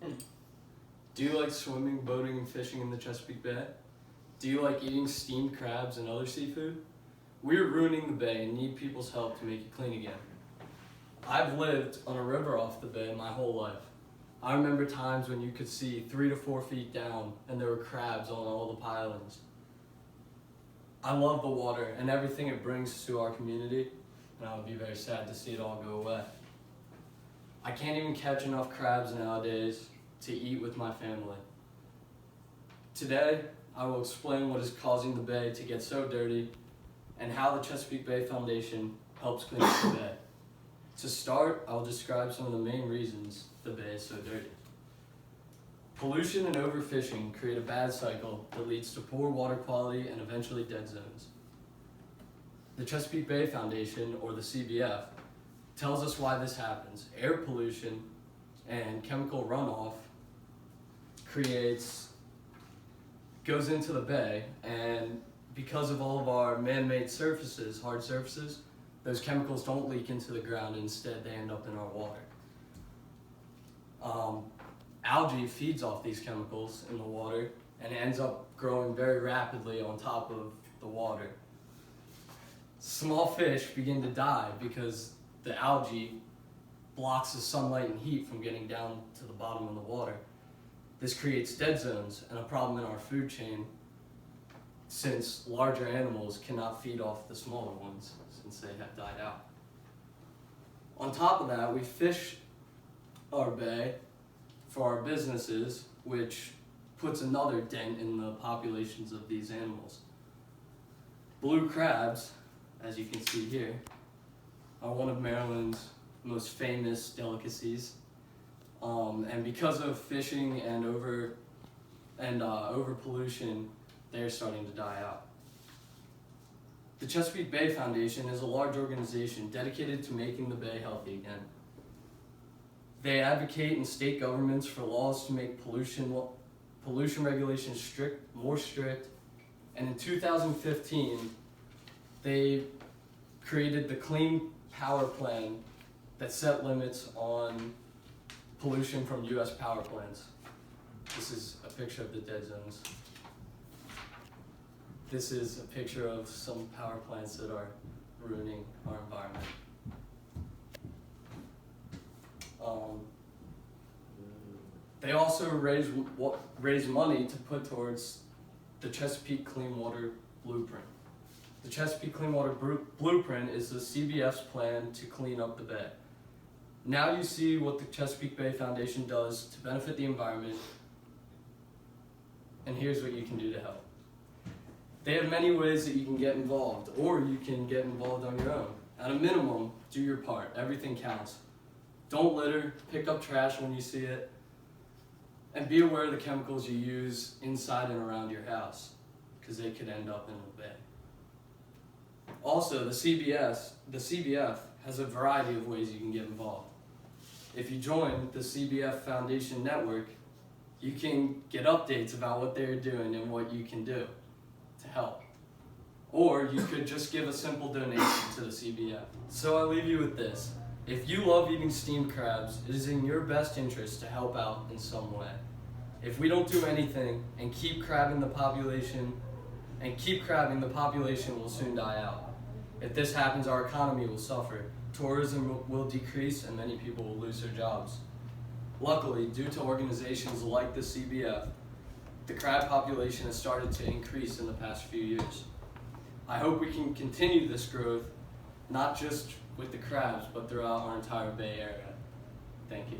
Do you like swimming, boating, and fishing in the Chesapeake Bay? Do you like eating steamed crabs and other seafood? We're ruining the bay and need people's help to make it clean again. I've lived on a river off the bay my whole life. I remember times when you could see 3 to 4 feet down and there were crabs on all the pilings. I love the water and everything it brings to our community, and I would be very sad to see it all go away. I can't even catch enough crabs nowadays to eat with my family. Today, I will explain what is causing the bay to get so dirty and how the Chesapeake Bay Foundation helps clean up the bay. To start, I will describe some of the main reasons the bay is so dirty. Pollution and overfishing create a bad cycle that leads to poor water quality and eventually dead zones. The Chesapeake Bay Foundation, or the CBF, tells us why this happens. Air pollution and chemical runoff goes into the bay, and because of all of our man-made surfaces, hard surfaces, those chemicals don't leak into the ground. Instead, they end up in our water. Algae feeds off these chemicals in the water and ends up growing very rapidly on top of the water. Small fish begin to die because the algae blocks the sunlight and heat from getting down to the bottom of the water. This creates dead zones and a problem in our food chain, since larger animals cannot feed off the smaller ones since they have died out. On top of that, we fish our bay for our businesses, which puts another dent in the populations of these animals. Blue crabs, as you can see here, are one of Maryland's most famous delicacies. And because of fishing and over pollution, they're starting to die out. The Chesapeake Bay Foundation is a large organization dedicated to making the bay healthy again. They advocate in state governments for laws to make pollution regulations more strict, and in 2015, they created the Clean Power Plan that set limits on pollution from U.S. power plants. This is a picture of the dead zones. This is a picture of some power plants that are ruining our environment. They also raise money to put towards the Chesapeake Clean Water Blueprint. The Chesapeake Clean Water Blueprint is the CBF's plan to clean up the bay. Now you see what the Chesapeake Bay Foundation does to benefit the environment, and here's what you can do to help. They have many ways that you can get involved, or you can get involved on your own. At a minimum, do your part. Everything counts. Don't litter, pick up trash when you see it, and be aware of the chemicals you use inside and around your house, because they could end up in the bay. Also, the CBF has a variety of ways you can get involved. If you join the CBF Foundation network, you can get updates about what they're doing and what you can do to help. Or you could just give a simple donation to the CBF. So I leave you with this. If you love eating steamed crabs, it is in your best interest to help out in some way. If we don't do anything and keep crabbing, the population will soon die out. If this happens, our economy will suffer. Tourism will decrease and many people will lose their jobs. Luckily, due to organizations like the CBF, the crab population has started to increase in the past few years. I hope we can continue this growth, not just with the crabs, but throughout our entire Bay Area. Thank you.